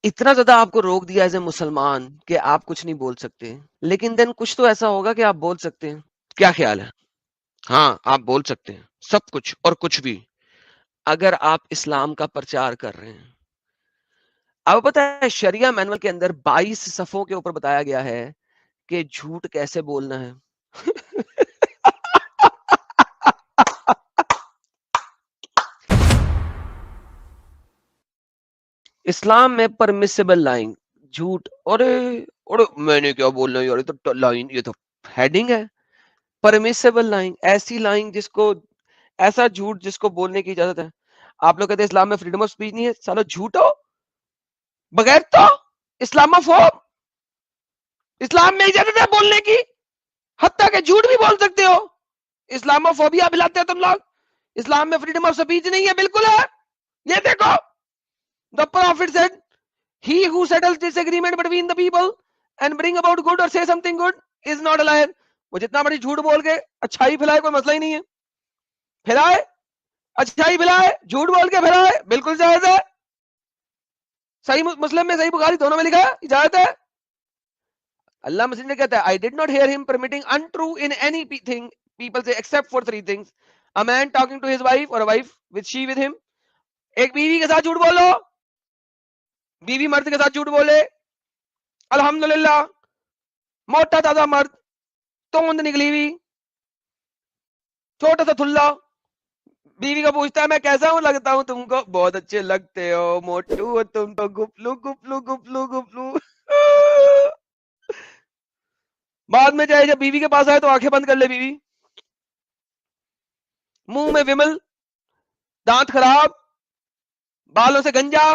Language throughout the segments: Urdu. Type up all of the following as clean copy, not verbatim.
اتنا زیادہ آپ کو روک دیا ایز اے مسلمان کہ آپ کچھ نہیں بول سکتے، لیکن دین کچھ تو ایسا ہوگا کہ آپ بول سکتے ہیں. کیا خیال ہے؟ ہاں آپ بول سکتے ہیں سب کچھ اور کچھ بھی، اگر آپ اسلام کا پرچار کر رہے ہیں. اب پتا ہے شریعہ مینول کے اندر 22 صفوں کے اوپر بتایا گیا ہے کہ جھوٹ کیسے بولنا ہے. اسلام میں پرمیسیبل لائن جھوٹ، اور میں نے کیا بولنا یار، یہ تو لائن، یہ تو ہیڈنگ ہے. پرمیسیبل لائن، ایسی لائن جس کو، ایسا جھوٹ جس کو بولنے کی اجازت ہے. آپ لوگ کہتے ہیں اسلام میں فریڈم آف اسپیچ نہیں ہے، سالو جھوٹ ہو بغیر تو اسلام فوب. اسلام میں اجازت ہے بولنے کی، حتیٰ کہ جھوٹ بھی بول سکتے ہو. اسلام فوبیا پلاتے ہو تم لوگ. اسلام میں فریڈم آف اسپیچ نہیں ہے، بالکل ہے. یہ دیکھو the prophet said he who settles disagreement between the people and bring about good or say something good is not a liar. وہ جتنا بڑی جھوٹ بول کے اچھائی پھیلائے کوئی مسئلہ ہی نہیں ہے. پھیلائے اچھائی پھیلائے، جھوٹ بول کے پھیلائے، بالکل جائز ہے. صحیح مسلم میں صحیح بخاری دونوں میں لکھا ہے اجازت ہے. اللہ مسلم نے کہتا ہے I did not hear him permitting untrue in anything people say except for 3 things: a man talking to his wife or a wife with she with him. ایک بیوی کے ساتھ جھوٹ بولو، بیوی مرد کے ساتھ جھوٹ بولے، الحمدللہ موٹا تازہ مرد، توند نکلی ہوئی، چھوٹا سا تھلا، بیوی کو پوچھتا ہے میں کیسا ہوں، لگتا ہوں تم کو، بہت اچھے لگتے ہو، موٹو ہو تم تو، گپلو گپلو گپلو گپلو. بعد میں جائے جب بیوی کے پاس آئے تو آنکھیں بند کر لے بیوی، منہ میں ومل، دانت خراب، بالوں سے گنجا،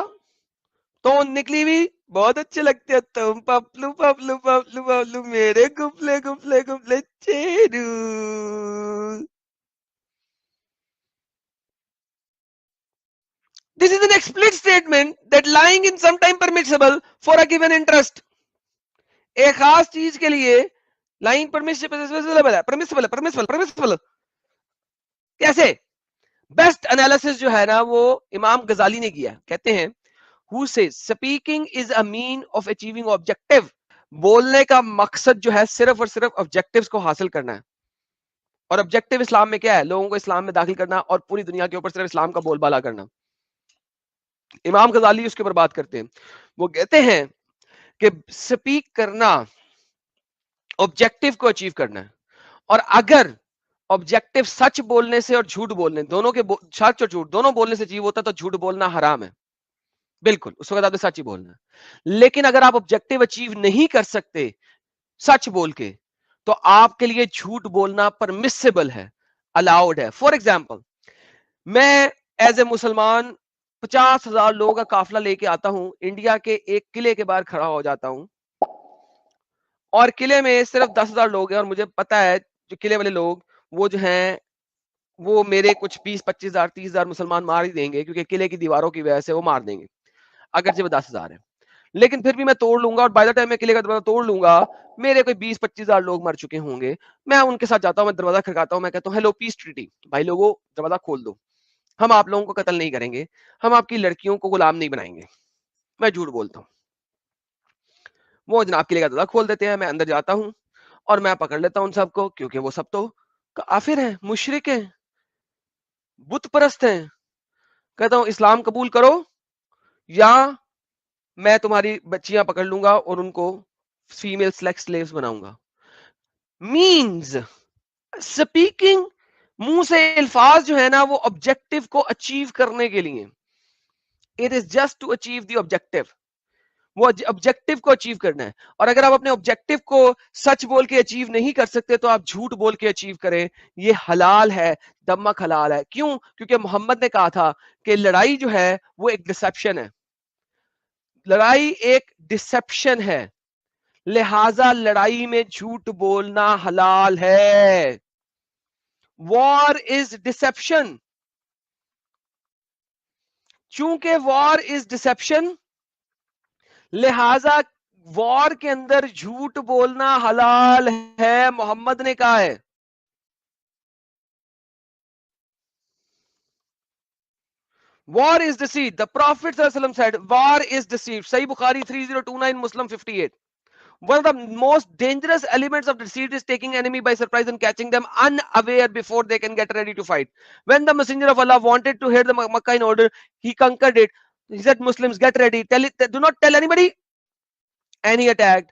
توند نکلی ہوئی، بہت اچھے لگتے ہو تم، پپلو پپلو پپلو پپلو میرے گپلے گپلے گپلے چیرو. This is an explicit statement that lying is sometimes permissible for a given interest. ایک خاص چیز کے لیے لائن پرمیسبل. کیسے؟ بیسٹ انالیسس جو ہے نا وہ امام غزالی نے کیا. کہتے ہیں who says speaking is a mean of achieving objective. بولنے کا مقصد جو ہے صرف اور صرف آبجیکٹیوز کو حاصل کرنا ہے. اور آبجیکٹیو اسلام میں کیا ہے؟ لوگوں کو اسلام میں داخل کرنا اور پوری دنیا کے اوپر صرف اسلام کا بول بالا کرنا. امام غزالی اس کے اوپر بات کرتے ہیں. وہ کہتے ہیں کہ سپیک کرنا آبجیکٹیو کو اچیو کرنا ہے، اور اگر آبجیکٹیو سچ بولنے سے اور جھوٹ بولنے دونوں کے سچ اور جھوٹ دونوں بولنے سے اچیو ہوتا تو جھوٹ بولنا حرام ہے. بالکل اس وقت آپ نے سچ ہی بولنا ہے. لیکن اگر آپ آبجیکٹیو اچیو نہیں کر سکتے سچ بول کے تو آپ کے لیے جھوٹ بولنا پرمیسیبل ہے، الاؤڈ ہے. فار ایگزامپل میں ایز اے مسلمان 50,000 لوگوں کا قافلہ لے کے آتا ہوں، انڈیا کے ایک قلعے کے باہر کھڑا ہو جاتا ہوں، اور قلعے میں صرف 10,000 لوگ ہیں، اور مجھے پتا ہے جو قلعے والے لوگ وہ جو ہیں وہ میرے کچھ 20-25,000 30,000 مسلمان مار ہی دیں گے، کیونکہ قلعے کی دیواروں کی وجہ سے وہ مار دیں گے اگرچہ وہ 10,000 ہے. لیکن پھر بھی میں توڑ لوں گا، اور بائی دا ٹائم میں قلعے کا دروازہ توڑ لوں گا میرے کوئی 20-25,000 لوگ مر چکے ہوں گے. میں ان کے ساتھ جاتا ہوں، میں دروازہ کھڑکاتا ہوں، میں کہتا ہوں ہیلو پیس ٹریٹی، بھائی لوگوں دروازہ کھول دو، ہم آپ لوگوں کو قتل نہیں کریں گے، ہم آپ کی لڑکیوں کو غلام نہیں بنائیں گے. میں جھوٹ بولتا ہوں. وہ جناب قلعے کا دروازہ کھول دیتے ہیں، میں اندر جاتا ہوں اور میں پکڑ لیتا ہوں ان سب کو، کیونکہ وہ سب تو کافر ہیں، مشرک ہیں، بت پرست ہیں. کہتا ہوں اسلام قبول کرو یا میں تمہاری بچیاں پکڑ لوں گا اور ان کو فیمیل سلیکس سلیوز بناؤں گا. مینز سپیکنگ، منہ سے الفاظ جو ہے نا وہ آبجیکٹو کو اچیو کرنے کے لیے، it is just to achieve the objective, وہ آبجیکٹو کو اچیو کرنا ہے. اور اگر آپ اپنے آبجیکٹو کو سچ بول کے اچیو نہیں کر سکتے تو آپ جھوٹ بول کے اچیو کریں، یہ حلال ہے، دمک حلال ہے. کیوں؟ کیونکہ محمد نے کہا تھا کہ لڑائی جو ہے وہ ایک ڈسپشن ہے، لڑائی ایک ڈسپشن ہے، لہذا لڑائی میں جھوٹ بولنا حلال ہے. وار از ڈسپشن. چونکہ وار از ڈسپشن لہذا وار کے اندر جھوٹ بولنا حلال ہے، محمد نے کہا ہے. War is deceit. The Prophet ﷺ said, war is deceit. Sahih Bukhari 3029, Muslim 58. One of the most dangerous elements of deceit is taking enemy by surprise and catching them unaware before they can get ready to fight. When the Messenger of Allah wanted to hit the Makkah in order, he conquered it. He said, Muslims, get ready. Do not tell anybody. And he attacked.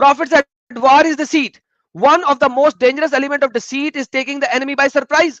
Prophet said, war is deceit. One of the most dangerous element of deceit is taking the enemy by surprise.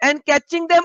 And catching them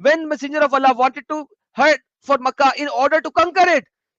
When Messenger of Allah wanted to hurt for Makkah in order to conquer it,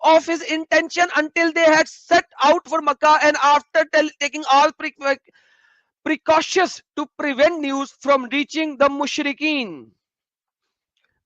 Of his intention until they had set out for Makkah and after taking all precautions to prevent news from reaching the mushrikeen.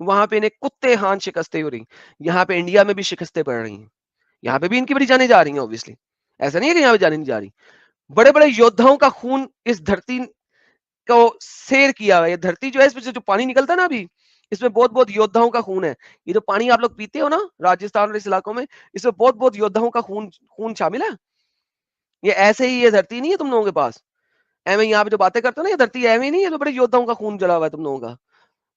وہاں پہ انہیں کتے ہان شکستیں ہو رہی, یہاں پہ انڈیا میں بھی شکستیں پڑ رہی ہیں, یہاں پہ بھی ان کی بڑی جانیں جا رہی ہیں obviously, ایسا نہیں ہے کہ یہاں پہ جانیں نہیں جا رہی. بڑے بڑے یودھاؤں کا خون اس دھرتی کو سیر کیا ہوا ہے. یہ دھرتی جو ہے اس میں سے جو پانی نکلتا ہے نا ابھی, اس میں بہت بہت یودھاؤں کا خون ہے. یہ جو پانی آپ لوگ پیتے ہو نا راجستھان اور اس علاقوں میں, اس میں بہت بہت یودھاؤں کا خون شامل ہے. یہ ایسے ہی یہ دھرتی نہیں ہے تم لوگوں کے پاس ایویں یہاں پہ جو باتیں کرتے ہو نا, یہ دھرتی ایویں نہیں ہے جو بڑے یودھاؤں کا خون جلا ہوا ہے تم لوگوں کا.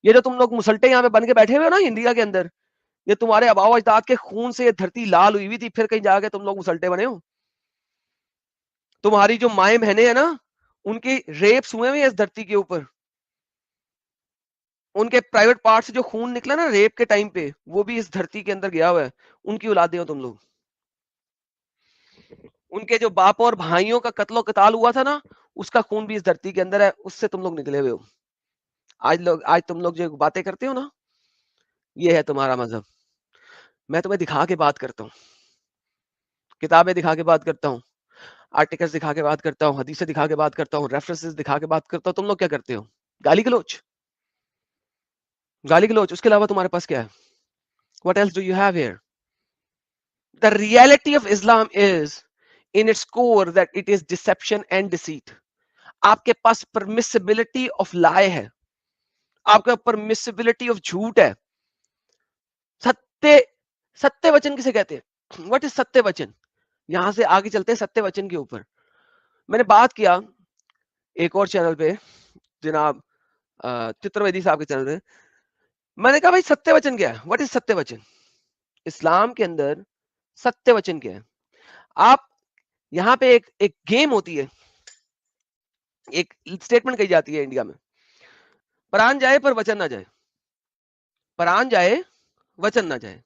یہ جو تم لوگ مسلٹے یہاں پہ بن کے بیٹھے ہوئے ہو نا انڈیا کے اندر, یہ تمہارے آباء و اجداد کے خون سے یہ دھرتی لال ہوئی ہوئی تھی, پھر کہیں جا کے تم لوگ مسلٹے بنے ہو. تمہاری جو مائیں بہنیں ہیں نا, ان کی ریپس ہوئے ہوئے اس دھرتی کے اوپر, ان کے پرائیویٹ پارٹ سے جو خون نکلا نا ریپ کے ٹائم پہ, وہ بھی اس دھرتی کے اندر گیا ہوا ہے. ان کی اولادیں ہو تم لوگ. ان کے جو باپ اور بھائیوں کا قتل و قتال ہوا تھا نا, اس کا خون بھی اس دھرتی کے اندر ہے, اس سے تم لوگ نکلے ہوئے ہو. آج تم لوگ جو باتیں کرتے ہو نا, یہ ہے تمہارا مذہب. میں تمہیں دکھا کے بات کرتا ہوں, کتابیں دکھا کے بات کرتا ہوں, آرٹیکلز دکھا کے بات کرتا ہوں, حدیثیں دکھا کے بات کرتا ہوں, ریفرنسز دکھا کے بات کرتا ہوں. تم لوگ کیا کرتے ہو؟ گالی گلوچ, گالی گلوچ. اس کے علاوہ تمہارے پاس کیا ہے؟ What else do you have here? The reality of Islam is in its core that it is deception and deceit. آپ کے پاس permissibility of lie ہے, آپ کا permissibility of جھوٹ ہے. ستیہ وچن کسے کہتے ہیں؟ What is ستیہ وچن؟ یہاں سے آگے چلتے ہیں ستیہ وچن کے اوپر. میں نے بات کیا ایک اور چینل پہ, جناب چتر ویدی صاحب کے چینل پہ, میں نے کہا بھائی ستیہ وچن کیا ہے؟ What is ستیہ وچن؟ اسلام کے اندر ستیہ وچن کیا ہے؟ آپ یہاں پہ ایک گیم ہوتی ہے, ایک اسٹیٹمنٹ کہی جاتی ہے انڈیا میں, پران جائے پر وچن نہ جائے, پران جائے وچن نہ جائے.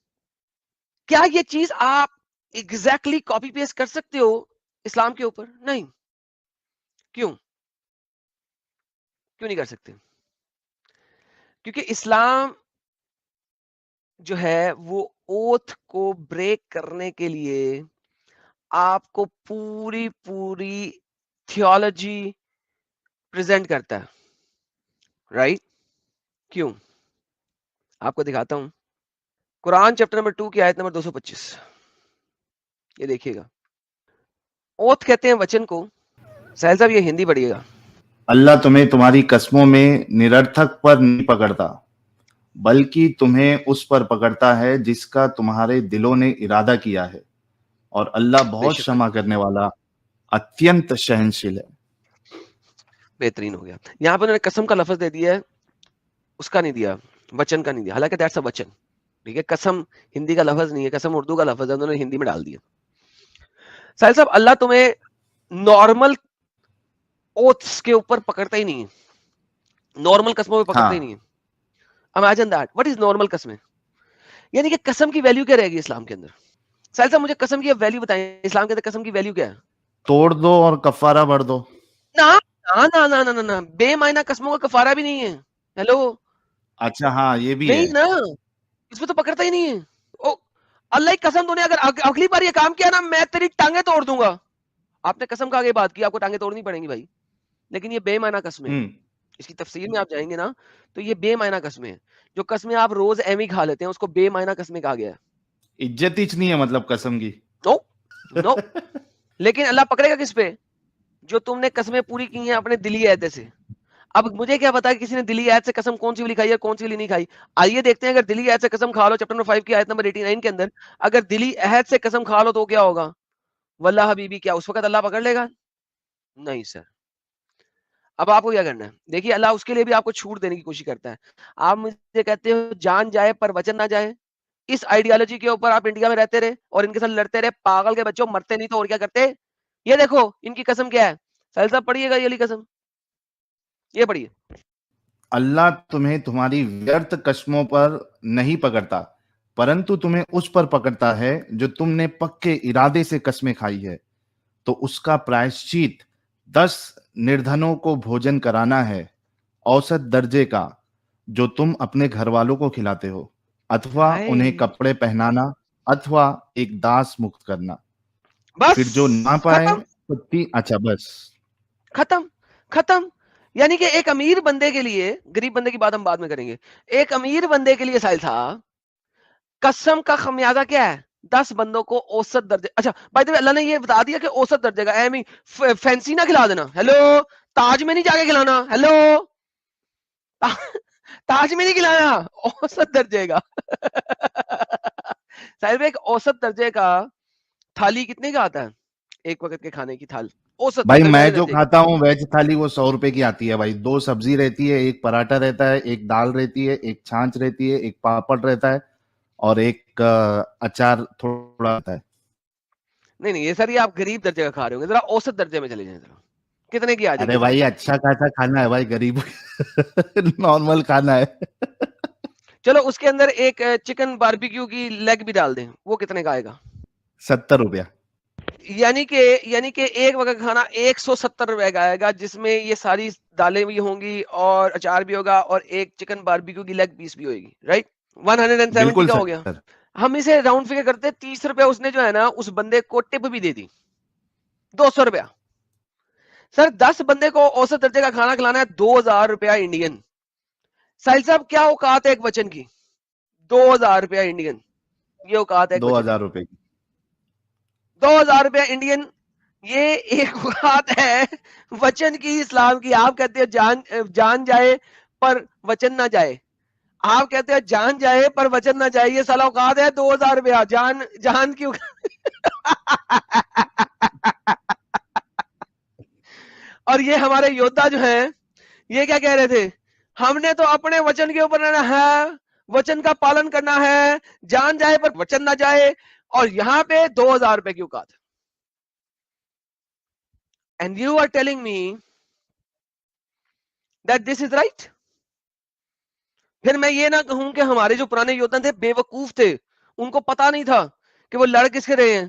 کیا یہ چیز آپ ایگزیکٹلی کاپی پیسٹ کر سکتے ہو اسلام کے اوپر؟ نہیں. کیوں نہیں کر سکتے؟ کیونکہ اسلام جو ہے وہ اوتھ کو بریک کرنے کے لیے آپ کو پوری تھیولوجی پریزنٹ کرتا ہے, رائٹ؟ کیوں؟ آپ کو دکھاتا ہوں. قرآن چیپٹر نمبر 2 کی آیت نمبر 225, یہ دیکھیے گا. اوتھ کہتے ہیں وچن کو. سہیل صاحب یہ ہندی پڑھیے گا. اللہ تمہیں تمہاری قسموں میں نررتھک پر نہیں پکڑتا, بلکہ تمہیں اس پر پکڑتا ہے جس کا تمہارے دلوں نے ارادہ کیا ہے, اور اللہ بہت شمع کرنے والا اتینت سہنشیل ہے. بہترین ہو گیا. یہاں پہ انہوں نے قسم کا لفظ دے دیا ہے, اس کا نہیں دیا, وچن کا نہیں دیا, حالانکہ دیٹس اے وچن. ٹھیک ہے, قسم ہندی کا لفظ نہیں ہے, قسم اردو کا لفظ ہے, انہوں نے ہندی میں ڈال دیا. ساحل صاحب اللہ تمہیں نارمل اوتھس کے اوپر پکڑتا ہی نہیں ہے, نارمل قسموں پہ پکڑتا ہی نہیں ہے. Imagine that. What is normal قسمیں؟ یعنی کہ قسم کی ویلیو کیا رہے گی اسلام کے اندر؟ ساحل صاحب مجھے قسم کی ویلیو بتائیں, اسلام کے اندر قسم کی ویلیو کیا ہے؟ توڑ دو اور کفارہ بھر دو. نا, بے معنی قسموں کا کفارہ بھی نہیں ہے. ہیلو, اچھا ہاں یہ بھی ہے نہیں نا, اس میں تو پکڑتا ہی نہیں ہے. اللہ کی قسم, تو نے اگر اگلی بار یہ کام کیا نا, میں تیری ٹانگیں توڑ دوں گا. آپ نے قسم کا آگے بات کی, آپ کو ٹانگیں توڑنی پڑیں گی بھائی. لیکن یہ بے معنی قسمیں ہیں. اس کی تفسیر میں آپ جائیں گے نا تو یہ بے معنی قسمیں ہیں. جو قسمیں آپ روز ایویں کھا لیتے ہیں اس کو بے معنی قسمیں کہا گیا ہے. عزت ہی نہیں ہے مطلب قسم کی. نو. لیکن اللہ پکڑے گا کس پہ؟ جو تم نے قسمیں پوری کی ہیں اپنے دلی عہدے سے. اب مجھے کیا پتا کہ کسی نے دلی عہد سے قسم کون سی والی کھائی ہے کون سی والی نہیں کھائی. آئیے دیکھتے ہیں, اگر دلی عہد سے قسم کھا لو, چیپٹر نمبر 5 کی آیت نمبر 89 کے اندر, اگر دلی عہد سے قسم کھا لو تو کیا ہوگا؟ واللہ حبیبی, کیا اس وقت اللہ پکڑ لے گا؟ نہیں سر. اب آپ کو کیا کرنا ہے؟ دیکھیے اللہ اس کے لیے بھی آپ کو چھوٹ دینے کی کوشش کرتا ہے. آپ مجھے کہتے ہو جان جائے پر وچن نہ جائے. اس آئیڈیالوجی کے اوپر آپ انڈیا میں رہتے رہے اور ان کے ساتھ لڑتے رہے. پاگل کے بچوں, مرتے نہیں تو اور کیا کرتے. یہ دیکھو ان کی قسم کیا ہے. سہیل صاحب پڑھیے گا یہ والی قسم, یہ پڑھیے. اللہ تمہیں تمہاری ویرت قسموں پر نہیں پکڑتا, پرنتو تمہیں اس پر پکڑتا ہے جو تم نے پکے ارادے سے قسمیں کھائی ہے, تو اس کا پرائشچیت 10 نردھنوں کو بھوجن کرانا ہے, اوسط درجے کا, جو تم اپنے گھر والوں کو کھلاتے ہو, اتوا انہیں کپڑے پہنانا, اتوا ایک داس مکت کرنا. بس پھر جو نہ پائے ختم اچھا بس ختم. یعنی کہ ایک امیر بندے کے لیے, غریب بندے کی بات ہم بعد میں کریں گے, ایک امیر بندے کے لیے سائل تھا قسم کا خمیازہ کیا ہے, 10 بندوں کو اوسط درجے. اچھا بھائی اللہ نے یہ بتا دیا کہ اوسط درجے کا, ایم فینسی نہ کھلا دینا, ہیلو تاج میں نہیں جا کے کھلانا, ہیلو تاج میں نہیں کھلانا, اوسط درجے کا. صاحب ایک اوسط درجے کا تھالی کتنے کا آتا ہے, ایک وقت کے کھانے کی تھال اوسط بھائی میں درمیانے جو درجے کی؟ کھاتا ہوں ویج تھالی وہ 100 روپے کی آتی ہے بھائی. 2 سبزی رہتی ہے, ایک پراٹھا رہتا ہے, ایک دال رہتی ہے, ایک چھانچ رہتی ہے, ایک پاپڑ رہتا ہے, اور ایک اچار تھوڑا رہتا ہے. نہیں نہیں یہ سر یہ آپ غریب درجے کا کھا رہے ہوں گے, ذرا اوسط درجے میں چلے جائیں, ذرا کتنے کی آ جائے ارے گی تھالی؟ بھائی اچھا خاصا کھانا ہے بھائی, غریب نارمل کھانا ہے. چلو اس کے اندر ایک چکن باربیکیو کی لیگ بھی ڈال دیں, وہ کتنے کا آئے گا؟ 70 روپیہ. یعنی کہ ایک وقت کھانا 170 روپے کا آئے گا, جس میں یہ ساری دالیں بھی ہوں گی اور اچار بھی ہوگا اور ایک چکن باربیکیو کی لیگ پیس بھی ہوئے گی, رائٹ؟ 170 بالکل کا ہو گیا. سر. ہم اسے راؤنڈ فگر کرتے 30 روپے اس نے جو ہے نا اس بندے کو ٹپ بھی دے دی, 200 روپیہ. سر 10 بندے کو اوسط درجے کا کھانا کھلانا ہے 2000 روپیہ انڈین. ساحل صاحب کیا اوقات ہے ایک وچن کی؟ 2000 روپیہ انڈین, یہ اوقات ہے ایک وچن 2000 روپے کی. 2000 روپیہ انڈین, یہ ایک اوقات ہے وچن کی اسلام کی. آپ کہتے ہیں جان جائے پر وچن نہ جائے, آپ کہتے ہیں جان جائے پر وچن نہ جائے, یہ سال اوقات ہے 2000 روپیہ جان کی. اور یہ ہمارے یودھا جو ہیں یہ کیا کہہ رہے تھے, ہم نے تو اپنے وچن کے اوپر رہنا ہے, وچن کا پالن کرنا ہے, جان جائے پر وچن نہ جائے, اور یہاں پہ 2000 روپے کی اوقات. And you are telling me that this is right? پھر میں یہ نہ کہوں کہ ہمارے جو پرانے یودھا تھے بے وقوف تھے, ان کو پتا نہیں تھا کہ وہ لڑ کس کے رہے ہیں,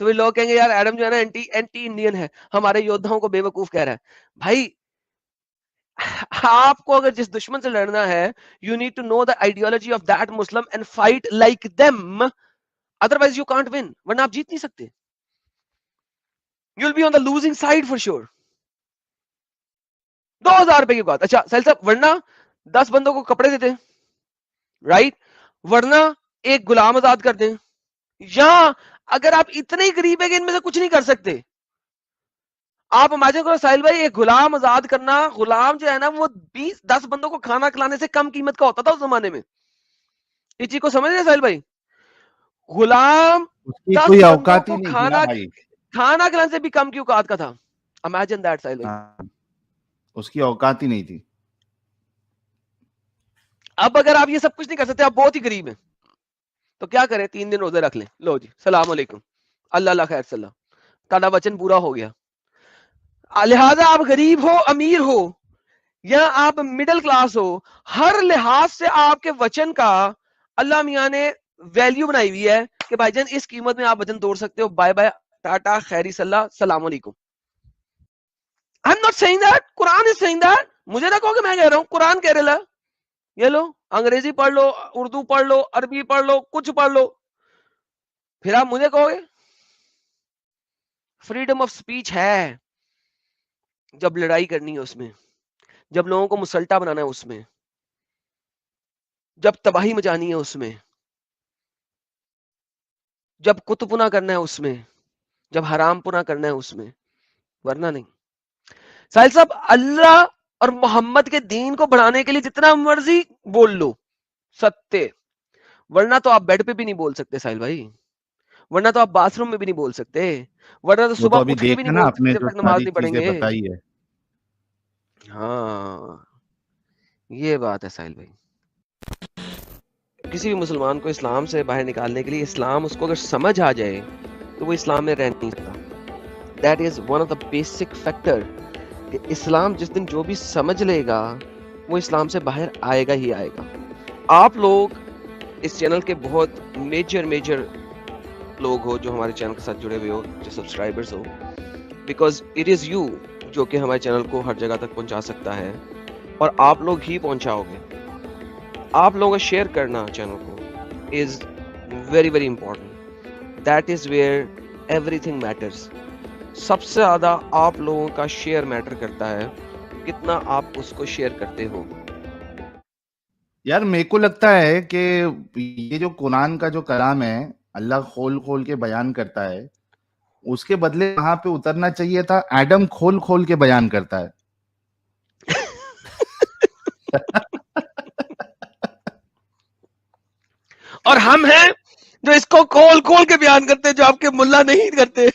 تو وہ لوگ کہیں گے یار ایڈم جو ہے نا اینٹی انڈین ہے, ہمارے یودھاؤں کو بے وقوف کہہ رہا ہے. بھائی آپ کو اگر جس دشمن سے لڑنا ہے, you need to know the ideology of that Muslim and fight like them, otherwise you can't win, ورنہ آپ جیت نہیں سکتے. You will be on the losing side for sure. 2000 روپے کی بات. اچھا سہیل صاحب ورنہ 10 بندوں کو کپڑے دیتے, رائٹ, ورنہ ایک غلام آزاد کر دیں, یا اگر آپ اتنے ہی غریب ہیں کہ ان میں سے کچھ نہیں کر سکتے, آپ امیجن کرو ساحل بھائی ایک غلام آزاد کرنا, غلام جو ہے نا وہ 10 بندوں کو کھانا کھلانے سے کم قیمت کا ہوتا تھا اس زمانے میں. اس چیز کو سمجھ رہے ساحل بھائی, غلام اس کی 10 کوئی بندوں اوقات ہی کو نہیں تھی نا کھانا بھائی. کھلانے سے بھی کم کی اوقات کا تھا. امیجن دیٹ ساحل بھائی. اس کی اوقات ہی نہیں تھی. اب اگر آپ یہ سب کچھ نہیں کر سکتے, آپ بہت ہی غریب ہیں, تو کیا کریں, 3 دن روزے رکھ لیں, لو جی السلام علیکم, اللہ اللہ خیر صلی اللہ, تالا وچن پورا ہو گیا. لہذا آپ غریب ہو امیر ہو یا آپ مڈل کلاس ہو, ہر لحاظ سے آپ کے وچن کا اللہ میاں نے ویلیو بنائی ہوئی ہے کہ بھائی جان اس قیمت میں آپ وچن توڑ سکتے ہو. بائے بائے, ٹاٹا, خیری صلی اللہ, السلام علیکم. I'm not saying that, Quran is saying that. مجھے نہ کہو کہ میں کہہ رہا ہوں, قرآن کہہ رہا ہے. یہ لو انگریزی پڑھ لو, اردو پڑھ لو, عربی پڑھ لو, کچھ پڑھ لو, پھر آپ مجھے کہو گے فریڈم آف سپیچ ہے جب لڑائی کرنی ہے اس میں, جب لوگوں کو مسلٹا بنانا ہے اس میں, جب تباہی مچانی ہے اس میں, جب کتب پنا کرنا ہے اس میں, جب حرام پنا کرنا ہے اس میں, ورنہ نہیں. ساحل صاحب اللہ اور محمد کے دین کو بڑھانے کے لیے جتنا مرضی بول لو ستے, ورنہ تو آپ بیڈ پہ بھی نہیں بول سکتے ساحل بھائی, ورنہ تو آپ باتھ روم میں بھی نہیں بول سکتے, ورنہ تو وہ صبح ابھی اٹھ کے بھی دیکھا نہیں نا بول آپ سکتے نے جب جو تک نماز ساری نہیں پڑھیں چیزیں گے. بتائی ہے. ہاں یہ بات ہے ساحل بھائی. کسی بھی مسلمان کو اسلام سے باہر نکالنے کے لیے, اسلام اس کو اگر سمجھ آ جائے تو وہ اسلام میں رہ نہیں سکتا. That is one of the basic factor کہ اسلام جس دن جو بھی سمجھ لے گا وہ اسلام سے باہر آئے گا ہی آئے گا. آپ لوگ اس چینل کے بہت میجر لوگ ہو جو ہمارے چینل کے ساتھ جڑے ہوئے ہو, جو subscribers who, because it is you جو کہ ہمارے چینل کو ہر جگہ تک پہنچا سکتا ہے, اور آپ لوگ ہی پہنچاؤ گے. آپ لوگوں کا شیئر کرنا چینل کو is very important. That is where everything matters. سب سے زیادہ آپ لوگوں کا شیئر میٹر کرتا ہے, کتنا آپ اس کو شیئر کرتے ہو؟ یار میرے کو لگتا ہے کہ یہ جو قرآن کا جو کلام ہے اللہ کھول کھول کے بیان کرتا ہے، اس کے بدلے وہاں پہ اترنا چاہیے تھا ایڈم کھول کھول کے بیان کرتا ہے. اور ہم ہیں جو اس کو کھول کھول کے بیان کرتے ہیں، جو آپ کے ملا نہیں کرتے.